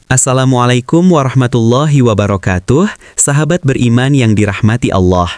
Assalamualaikum warahmatullahi wabarakatuh, sahabat beriman yang dirahmati Allah.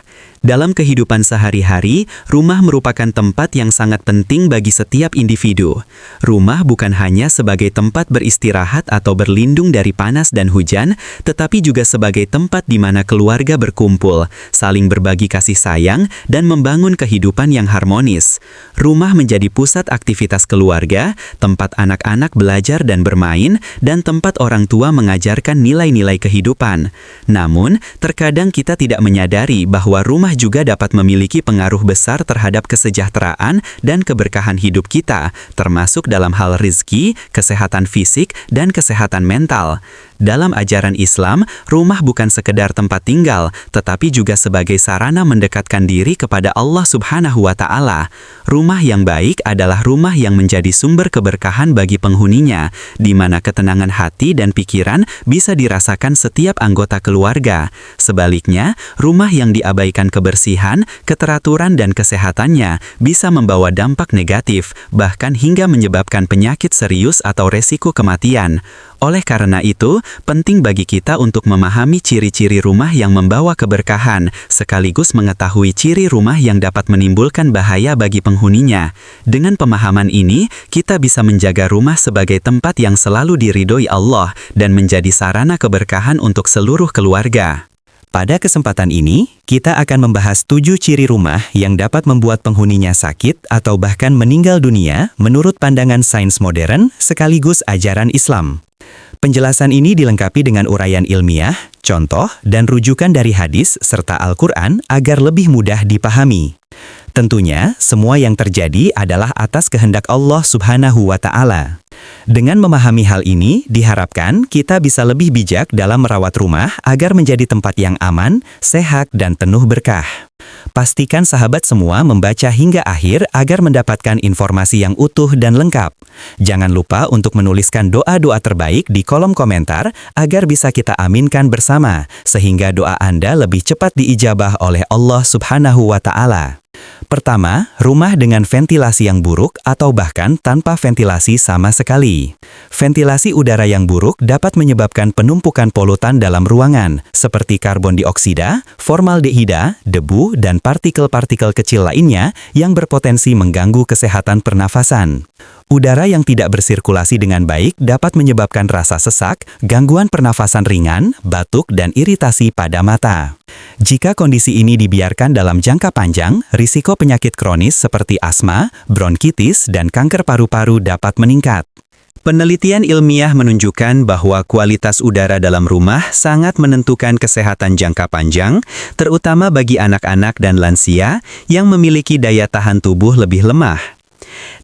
Dalam kehidupan sehari-hari, rumah merupakan tempat yang sangat penting bagi setiap individu. Rumah bukan hanya sebagai tempat beristirahat atau berlindung dari panas dan hujan, tetapi juga sebagai tempat di mana keluarga berkumpul, saling berbagi kasih sayang, dan membangun kehidupan yang harmonis. Rumah menjadi pusat aktivitas keluarga, tempat anak-anak belajar dan bermain, dan tempat orang tua mengajarkan nilai-nilai kehidupan. Namun, terkadang kita tidak menyadari bahwa rumah juga dapat memiliki pengaruh besar terhadap kesejahteraan dan keberkahan hidup kita, termasuk dalam hal rizki, kesehatan fisik, dan kesehatan mental. Dalam ajaran Islam, rumah bukan sekedar tempat tinggal, tetapi juga sebagai sarana mendekatkan diri kepada Allah Subhanahu wa Ta'ala. Rumah yang baik adalah rumah yang menjadi sumber keberkahan bagi penghuninya, di mana ketenangan hati dan pikiran bisa dirasakan setiap anggota keluarga. Sebaliknya, rumah yang diabaikan kebersihan, keteraturan, dan kesehatannya bisa membawa dampak negatif, bahkan hingga menyebabkan penyakit serius atau resiko kematian. Oleh karena itu, penting bagi kita untuk memahami ciri-ciri rumah yang membawa keberkahan, sekaligus mengetahui ciri rumah yang dapat menimbulkan bahaya bagi penghuninya. Dengan pemahaman ini, kita bisa menjaga rumah sebagai tempat yang selalu diridhoi Allah dan menjadi sarana keberkahan untuk seluruh keluarga. Pada kesempatan ini, kita akan membahas 7 ciri rumah yang dapat membuat penghuninya sakit atau bahkan meninggal dunia menurut pandangan sains modern sekaligus ajaran Islam. Penjelasan ini dilengkapi dengan uraian ilmiah, contoh, dan rujukan dari hadis serta Al-Quran agar lebih mudah dipahami. Tentunya, semua yang terjadi adalah atas kehendak Allah Subhanahu wa Ta'ala. Dengan memahami hal ini, diharapkan kita bisa lebih bijak dalam merawat rumah agar menjadi tempat yang aman, sehat, dan penuh berkah. Pastikan sahabat semua membaca hingga akhir agar mendapatkan informasi yang utuh dan lengkap. Jangan lupa untuk menuliskan doa-doa terbaik di kolom komentar agar bisa kita aminkan bersama, sehingga doa Anda lebih cepat diijabah oleh Allah Subhanahu wa Ta'ala. Pertama, rumah dengan ventilasi yang buruk atau bahkan tanpa ventilasi sama sekali. Ventilasi udara yang buruk dapat menyebabkan penumpukan polutan dalam ruangan, seperti karbon dioksida, formaldehida, debu, dan partikel-partikel kecil lainnya yang berpotensi mengganggu kesehatan pernafasan. Udara yang tidak bersirkulasi dengan baik dapat menyebabkan rasa sesak, gangguan pernafasan ringan, batuk, dan iritasi pada mata. Jika kondisi ini dibiarkan dalam jangka panjang, risiko penyakit kronis seperti asma, bronkitis, dan kanker paru-paru dapat meningkat. Penelitian ilmiah menunjukkan bahwa kualitas udara dalam rumah sangat menentukan kesehatan jangka panjang, terutama bagi anak-anak dan lansia yang memiliki daya tahan tubuh lebih lemah.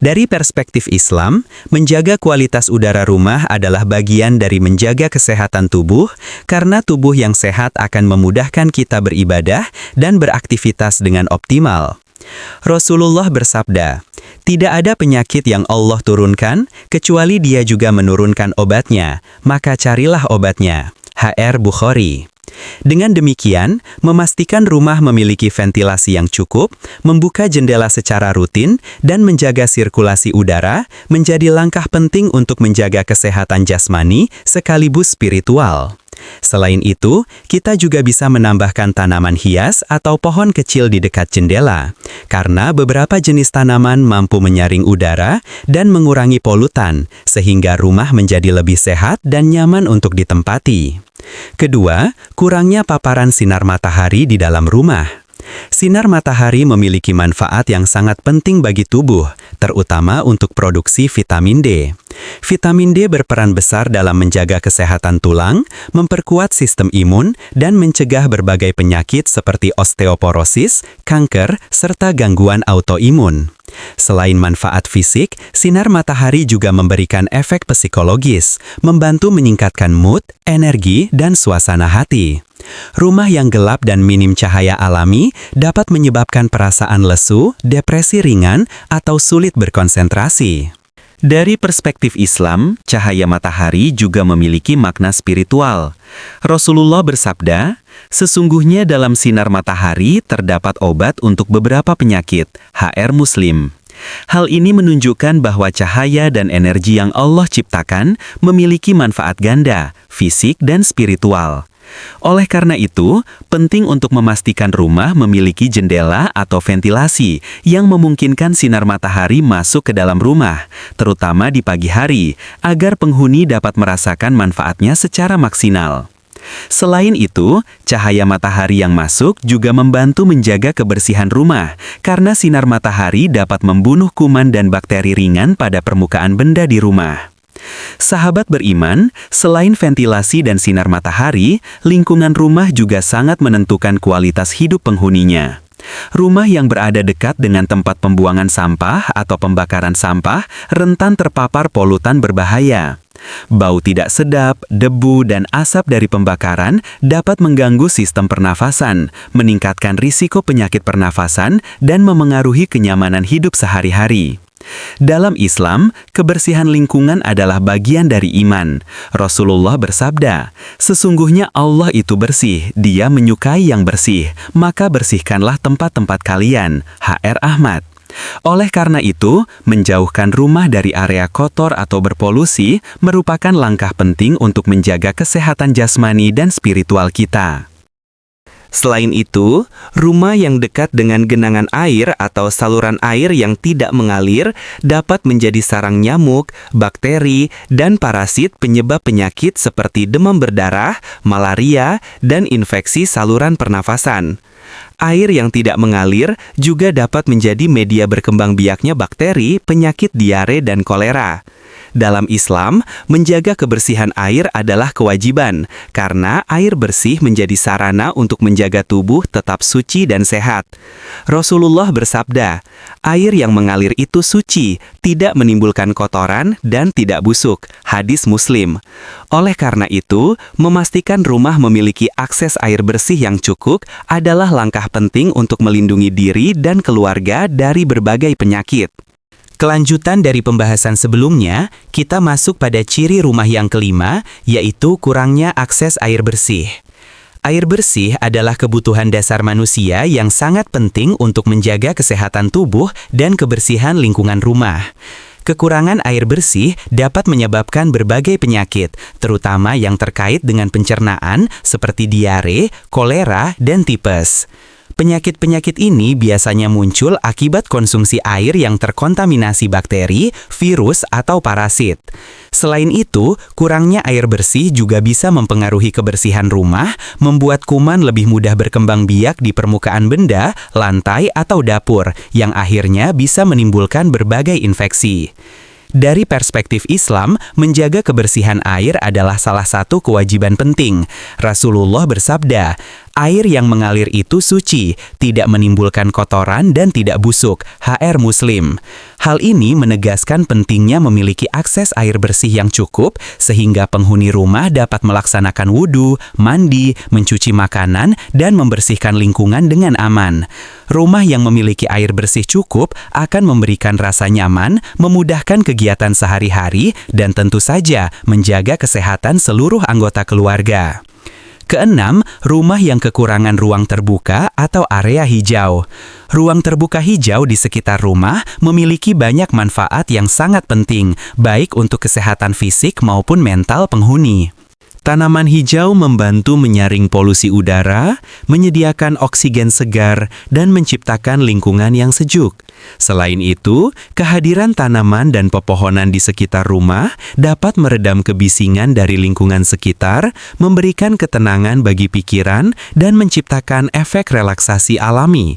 Dari perspektif Islam, menjaga kualitas udara rumah adalah bagian dari menjaga kesehatan tubuh, karena tubuh yang sehat akan memudahkan kita beribadah dan beraktivitas dengan optimal. Rasulullah bersabda, "Tidak ada penyakit yang Allah turunkan, kecuali Dia juga menurunkan obatnya, maka carilah obatnya." HR Bukhari. Dengan demikian, memastikan rumah memiliki ventilasi yang cukup, membuka jendela secara rutin, dan menjaga sirkulasi udara menjadi langkah penting untuk menjaga kesehatan jasmani sekaligus spiritual. Selain itu, kita juga bisa menambahkan tanaman hias atau pohon kecil di dekat jendela, karena beberapa jenis tanaman mampu menyaring udara dan mengurangi polutan, sehingga rumah menjadi lebih sehat dan nyaman untuk ditempati. Kedua, kurangnya paparan sinar matahari di dalam rumah. Sinar matahari memiliki manfaat yang sangat penting bagi tubuh, terutama untuk produksi vitamin D. Vitamin D berperan besar dalam menjaga kesehatan tulang, memperkuat sistem imun, dan mencegah berbagai penyakit seperti osteoporosis, kanker, serta gangguan autoimun. Selain manfaat fisik, sinar matahari juga memberikan efek psikologis, membantu meningkatkan mood, energi, dan suasana hati. Rumah yang gelap dan minim cahaya alami dapat menyebabkan perasaan lesu, depresi ringan, atau sulit berkonsentrasi. Dari perspektif Islam, cahaya matahari juga memiliki makna spiritual. Rasulullah bersabda, "Sesungguhnya dalam sinar matahari terdapat obat untuk beberapa penyakit." HR Muslim. Hal ini menunjukkan bahwa cahaya dan energi yang Allah ciptakan memiliki manfaat ganda, fisik dan spiritual. Oleh karena itu, penting untuk memastikan rumah memiliki jendela atau ventilasi yang memungkinkan sinar matahari masuk ke dalam rumah, terutama di pagi hari, agar penghuni dapat merasakan manfaatnya secara maksimal. Selain itu, cahaya matahari yang masuk juga membantu menjaga kebersihan rumah, karena sinar matahari dapat membunuh kuman dan bakteri ringan pada permukaan benda di rumah. Sahabat beriman, selain ventilasi dan sinar matahari, lingkungan rumah juga sangat menentukan kualitas hidup penghuninya. Rumah yang berada dekat dengan tempat pembuangan sampah atau pembakaran sampah rentan terpapar polutan berbahaya. Bau tidak sedap, debu, dan asap dari pembakaran dapat mengganggu sistem pernafasan, meningkatkan risiko penyakit pernafasan, dan memengaruhi kenyamanan hidup sehari-hari. Dalam Islam, kebersihan lingkungan adalah bagian dari iman. Rasulullah bersabda, "Sesungguhnya Allah itu bersih, Dia menyukai yang bersih, maka bersihkanlah tempat-tempat kalian." HR Ahmad. Oleh karena itu, menjauhkan rumah dari area kotor atau berpolusi merupakan langkah penting untuk menjaga kesehatan jasmani dan spiritual kita. Selain itu, rumah yang dekat dengan genangan air atau saluran air yang tidak mengalir dapat menjadi sarang nyamuk, bakteri, dan parasit penyebab penyakit seperti demam berdarah, malaria, dan infeksi saluran pernafasan. Air yang tidak mengalir juga dapat menjadi media berkembang biaknya bakteri, penyakit diare, dan kolera. Dalam Islam, menjaga kebersihan air adalah kewajiban, karena air bersih menjadi sarana untuk menjaga tubuh tetap suci dan sehat. Rasulullah bersabda, "Air yang mengalir itu suci, tidak menimbulkan kotoran, dan tidak busuk." Hadis Muslim. Oleh karena itu, memastikan rumah memiliki akses air bersih yang cukup adalah langkah penting untuk melindungi diri dan keluarga dari berbagai penyakit. Kelanjutan dari pembahasan sebelumnya, kita masuk pada ciri rumah yang kelima, yaitu kurangnya akses air bersih. Air bersih adalah kebutuhan dasar manusia yang sangat penting untuk menjaga kesehatan tubuh dan kebersihan lingkungan rumah. Kekurangan air bersih dapat menyebabkan berbagai penyakit, terutama yang terkait dengan pencernaan seperti diare, kolera, dan tipes. Penyakit-penyakit ini biasanya muncul akibat konsumsi air yang terkontaminasi bakteri, virus, atau parasit. Selain itu, kurangnya air bersih juga bisa mempengaruhi kebersihan rumah, membuat kuman lebih mudah berkembang biak di permukaan benda, lantai, atau dapur, yang akhirnya bisa menimbulkan berbagai infeksi. Dari perspektif Islam, menjaga kebersihan air adalah salah satu kewajiban penting. Rasulullah bersabda, "Air yang mengalir itu suci, tidak menimbulkan kotoran dan tidak busuk." HR Muslim. Hal ini menegaskan pentingnya memiliki akses air bersih yang cukup, sehingga penghuni rumah dapat melaksanakan wudhu, mandi, mencuci makanan, dan membersihkan lingkungan dengan aman. Rumah yang memiliki air bersih cukup akan memberikan rasa nyaman, memudahkan kegiatan sehari-hari, dan tentu saja menjaga kesehatan seluruh anggota keluarga. Keenam, rumah yang kekurangan ruang terbuka atau area hijau. Ruang terbuka hijau di sekitar rumah memiliki banyak manfaat yang sangat penting, baik untuk kesehatan fisik maupun mental penghuni. Tanaman hijau membantu menyaring polusi udara, menyediakan oksigen segar, dan menciptakan lingkungan yang sejuk. Selain itu, kehadiran tanaman dan pepohonan di sekitar rumah dapat meredam kebisingan dari lingkungan sekitar, memberikan ketenangan bagi pikiran, dan menciptakan efek relaksasi alami.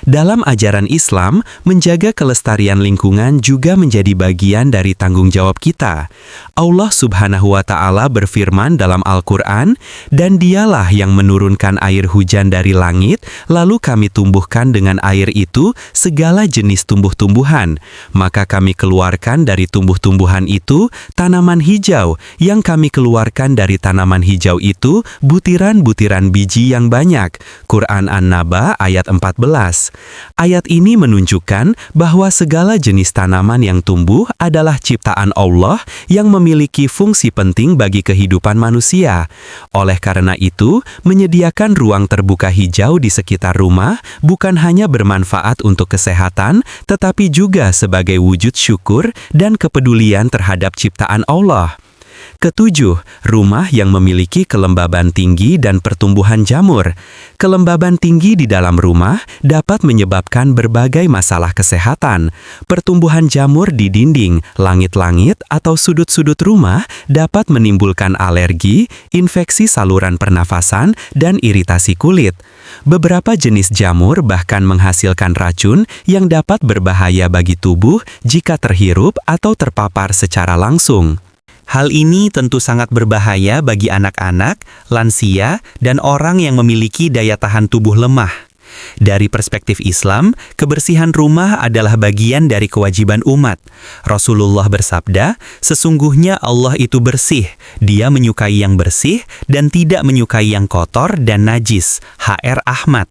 Dalam ajaran Islam, menjaga kelestarian lingkungan juga menjadi bagian dari tanggung jawab kita. Allah Subhanahu wa Ta'ala berfirman dalam Al-Quran, "Dan Dialah yang menurunkan air hujan dari langit, lalu kami tumbuhkan dengan air itu segala jenis tumbuh-tumbuhan. Maka kami keluarkan dari tumbuh-tumbuhan itu tanaman hijau, yang kami keluarkan dari tanaman hijau itu butiran-butiran biji yang banyak." Quran An-Naba ayat 14. luas. Ayat ini menunjukkan bahwa segala jenis tanaman yang tumbuh adalah ciptaan Allah yang memiliki fungsi penting bagi kehidupan manusia. Oleh karena itu, menyediakan ruang terbuka hijau di sekitar rumah bukan hanya bermanfaat untuk kesehatan, tetapi juga sebagai wujud syukur dan kepedulian terhadap ciptaan Allah. Ketujuh, rumah yang memiliki kelembaban tinggi dan pertumbuhan jamur. Kelembaban tinggi di dalam rumah dapat menyebabkan berbagai masalah kesehatan. Pertumbuhan jamur di dinding, langit-langit, atau sudut-sudut rumah dapat menimbulkan alergi, infeksi saluran pernafasan, dan iritasi kulit. Beberapa jenis jamur bahkan menghasilkan racun yang dapat berbahaya bagi tubuh jika terhirup atau terpapar secara langsung. Hal ini tentu sangat berbahaya bagi anak-anak, lansia, dan orang yang memiliki daya tahan tubuh lemah. Dari perspektif Islam, kebersihan rumah adalah bagian dari kewajiban umat. Rasulullah bersabda, "Sesungguhnya Allah itu bersih, Dia menyukai yang bersih dan tidak menyukai yang kotor dan najis." HR Ahmad.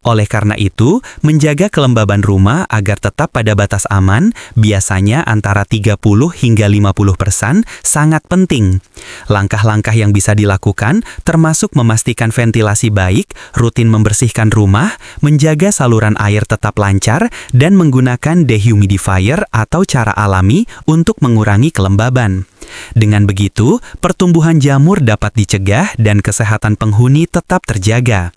Oleh karena itu, menjaga kelembaban rumah agar tetap pada batas aman, biasanya antara 30 hingga 50%, sangat penting. Langkah-langkah yang bisa dilakukan termasuk memastikan ventilasi baik, rutin membersihkan rumah, menjaga saluran air tetap lancar, dan menggunakan dehumidifier atau cara alami untuk mengurangi kelembaban. Dengan begitu, pertumbuhan jamur dapat dicegah dan kesehatan penghuni tetap terjaga.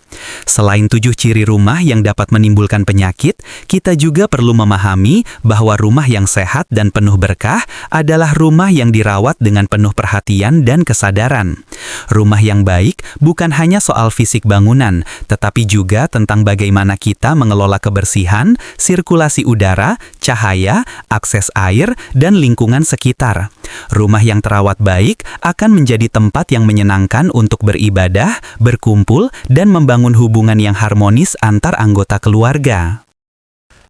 Selain 7 ciri rumah yang dapat menimbulkan penyakit, kita juga perlu memahami bahwa rumah yang sehat dan penuh berkah adalah rumah yang dirawat dengan penuh perhatian dan kesadaran. Rumah yang baik bukan hanya soal fisik bangunan, tetapi juga tentang bagaimana kita mengelola kebersihan, sirkulasi udara, cahaya, akses air, dan lingkungan sekitar. Rumah yang terawat baik akan menjadi tempat yang menyenangkan untuk beribadah, berkumpul, dan membangun hubungan yang harmonis antar anggota keluarga.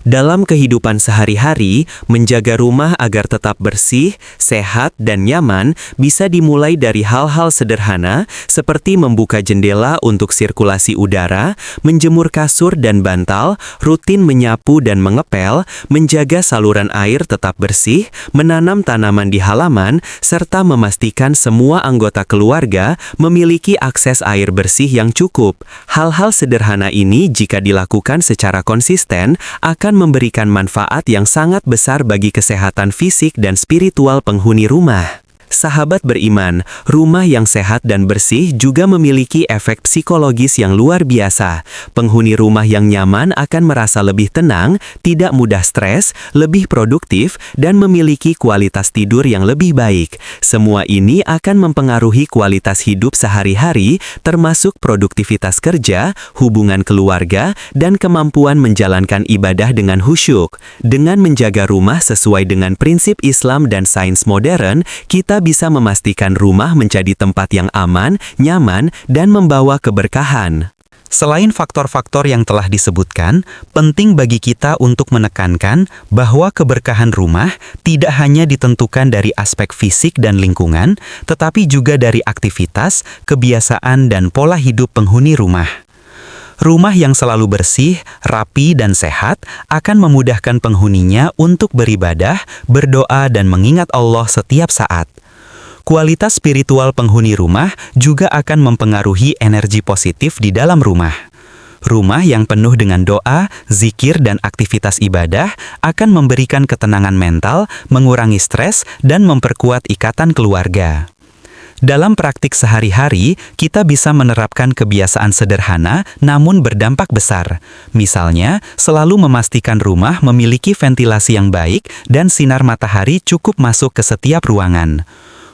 Dalam kehidupan sehari-hari, menjaga rumah agar tetap bersih, sehat, dan nyaman bisa dimulai dari hal-hal sederhana seperti membuka jendela untuk sirkulasi udara, menjemur kasur dan bantal, rutin menyapu dan mengepel, menjaga saluran air tetap bersih, menanam tanaman di halaman, serta memastikan semua anggota keluarga memiliki akses air bersih yang cukup. Hal-hal sederhana ini jika dilakukan secara konsisten akan memberikan manfaat yang sangat besar bagi kesehatan fisik dan spiritual penghuni rumah. Sahabat beriman, rumah yang sehat dan bersih juga memiliki efek psikologis yang luar biasa. Penghuni rumah yang nyaman akan merasa lebih tenang, tidak mudah stres, lebih produktif, dan memiliki kualitas tidur yang lebih baik. Semua ini akan mempengaruhi kualitas hidup sehari-hari, termasuk produktivitas kerja, hubungan keluarga, dan kemampuan menjalankan ibadah dengan khusyuk. Dengan menjaga rumah sesuai dengan prinsip Islam dan sains modern, kita bisa memastikan rumah menjadi tempat yang aman, nyaman, dan membawa keberkahan. Selain faktor-faktor yang telah disebutkan, penting bagi kita untuk menekankan bahwa keberkahan rumah tidak hanya ditentukan dari aspek fisik dan lingkungan, tetapi juga dari aktivitas, kebiasaan, dan pola hidup penghuni rumah. Rumah yang selalu bersih, rapi, dan sehat akan memudahkan penghuninya untuk beribadah, berdoa, dan mengingat Allah setiap saat. Kualitas spiritual penghuni rumah juga akan mempengaruhi energi positif di dalam rumah. Rumah yang penuh dengan doa, zikir, dan aktivitas ibadah akan memberikan ketenangan mental, mengurangi stres, dan memperkuat ikatan keluarga. Dalam praktik sehari-hari, kita bisa menerapkan kebiasaan sederhana namun berdampak besar. Misalnya, selalu memastikan rumah memiliki ventilasi yang baik dan sinar matahari cukup masuk ke setiap ruangan.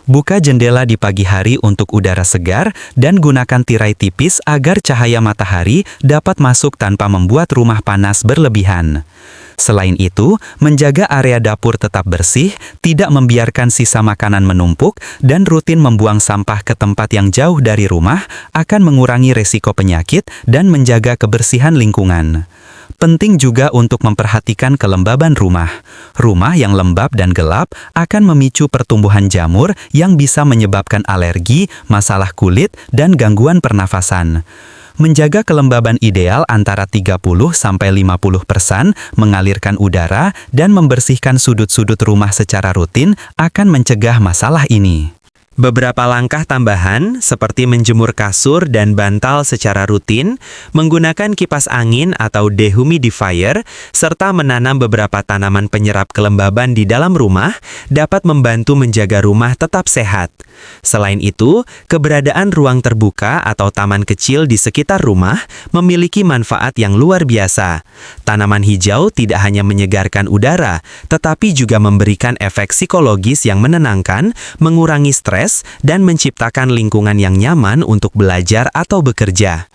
Buka jendela di pagi hari untuk udara segar dan gunakan tirai tipis agar cahaya matahari dapat masuk tanpa membuat rumah panas berlebihan. Selain itu, menjaga area dapur tetap bersih, tidak membiarkan sisa makanan menumpuk, dan rutin membuang sampah ke tempat yang jauh dari rumah akan mengurangi resiko penyakit dan menjaga kebersihan lingkungan. Penting juga untuk memperhatikan kelembaban rumah. Rumah yang lembab dan gelap akan memicu pertumbuhan jamur yang bisa menyebabkan alergi, masalah kulit, dan gangguan pernafasan. Menjaga kelembaban ideal antara 30–50%, mengalirkan udara, dan membersihkan sudut-sudut rumah secara rutin akan mencegah masalah ini. Beberapa langkah tambahan seperti menjemur kasur dan bantal secara rutin, menggunakan kipas angin atau dehumidifier, serta menanam beberapa tanaman penyerap kelembaban di dalam rumah dapat membantu menjaga rumah tetap sehat. Selain itu, keberadaan ruang terbuka atau taman kecil di sekitar rumah memiliki manfaat yang luar biasa. Tanaman hijau tidak hanya menyegarkan udara, tetapi juga memberikan efek psikologis yang menenangkan, mengurangi stres, dan menciptakan lingkungan yang nyaman untuk belajar atau bekerja.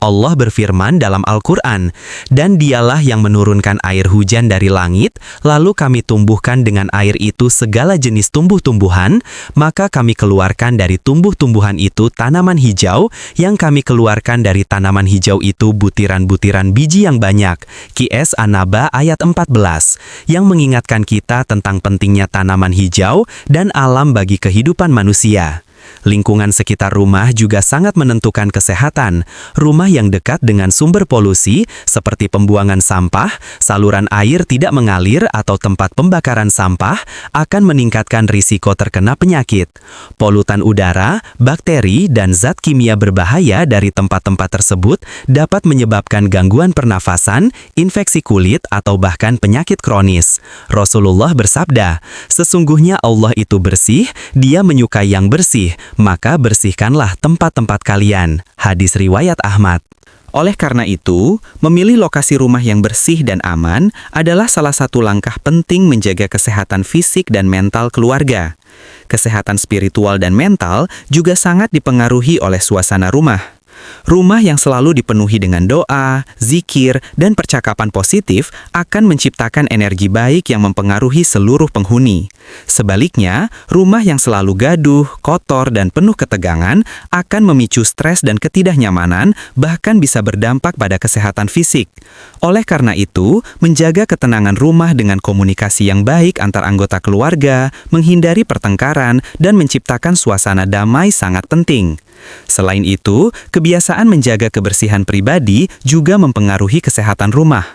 Allah berfirman dalam Al-Quran, "Dan dialah yang menurunkan air hujan dari langit, lalu kami tumbuhkan dengan air itu segala jenis tumbuh-tumbuhan, maka kami keluarkan dari tumbuh-tumbuhan itu tanaman hijau, yang kami keluarkan dari tanaman hijau itu butiran-butiran biji yang banyak." Qs An-Naba ayat 14, yang mengingatkan kita tentang pentingnya tanaman hijau dan alam bagi kehidupan manusia. Lingkungan sekitar rumah juga sangat menentukan kesehatan. Rumah yang dekat dengan sumber polusi, seperti pembuangan sampah, saluran air tidak mengalir, atau tempat pembakaran sampah, akan meningkatkan risiko terkena penyakit. Polutan udara, bakteri, dan zat kimia berbahaya dari tempat-tempat tersebut dapat menyebabkan gangguan pernafasan, infeksi kulit, atau bahkan penyakit kronis. Rasulullah bersabda, "Sesungguhnya Allah itu bersih, Dia menyukai yang bersih, maka bersihkanlah tempat-tempat kalian." Hadis riwayat Ahmad. Oleh karena itu, memilih lokasi rumah yang bersih dan aman adalah salah satu langkah penting menjaga kesehatan fisik dan mental keluarga. Kesehatan spiritual dan mental juga sangat dipengaruhi oleh suasana rumah. Rumah yang selalu dipenuhi dengan doa, zikir, dan percakapan positif akan menciptakan energi baik yang mempengaruhi seluruh penghuni. Sebaliknya, rumah yang selalu gaduh, kotor, dan penuh ketegangan akan memicu stres dan ketidaknyamanan, bahkan bisa berdampak pada kesehatan fisik. Oleh karena itu, menjaga ketenangan rumah dengan komunikasi yang baik antar anggota keluarga, menghindari pertengkaran, dan menciptakan suasana damai sangat penting. Selain itu, kebiasaan menjaga kebersihan pribadi juga mempengaruhi kesehatan rumah.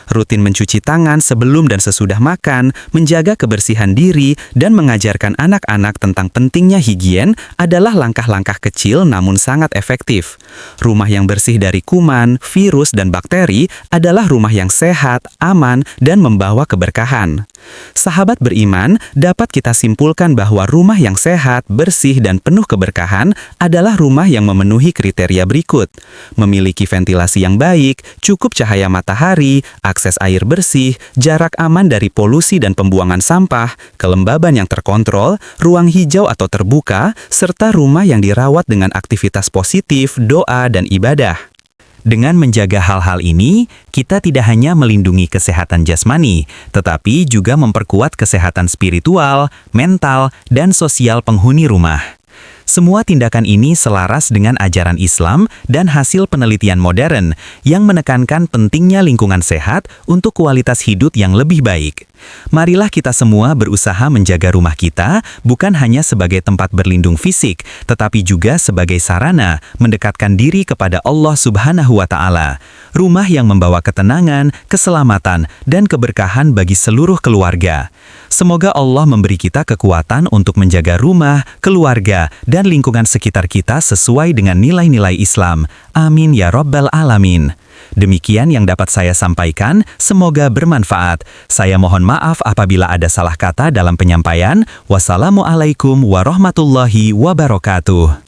Rutin mencuci tangan sebelum dan sesudah makan, menjaga kebersihan diri, dan mengajarkan anak-anak tentang pentingnya higien adalah langkah-langkah kecil namun sangat efektif. Rumah yang bersih dari kuman, virus, dan bakteri adalah rumah yang sehat, aman, dan membawa keberkahan. Sahabat beriman, dapat kita simpulkan bahwa rumah yang sehat, bersih, dan penuh keberkahan adalah rumah yang memenuhi kriteria berikut: memiliki ventilasi yang baik, cukup cahaya matahari, akses air bersih, jarak aman dari polusi dan pembuangan sampah, kelembaban yang terkontrol, ruang hijau atau terbuka, serta rumah yang dirawat dengan aktivitas positif, doa, dan ibadah. Dengan menjaga hal-hal ini, kita tidak hanya melindungi kesehatan jasmani, tetapi juga memperkuat kesehatan spiritual, mental, dan sosial penghuni rumah. Semua tindakan ini selaras dengan ajaran Islam dan hasil penelitian modern yang menekankan pentingnya lingkungan sehat untuk kualitas hidup yang lebih baik. Marilah kita semua berusaha menjaga rumah kita bukan hanya sebagai tempat berlindung fisik, tetapi juga sebagai sarana mendekatkan diri kepada Allah Subhanahu wa Ta'ala. Rumah yang membawa ketenangan, keselamatan, dan keberkahan bagi seluruh keluarga. Semoga Allah memberi kita kekuatan untuk menjaga rumah, keluarga, dan lingkungan sekitar kita sesuai dengan nilai-nilai Islam. Amin ya Rabbal Alamin. Demikian yang dapat saya sampaikan, semoga bermanfaat. Saya mohon maaf apabila ada salah kata dalam penyampaian. Wassalamualaikum warahmatullahi wabarakatuh.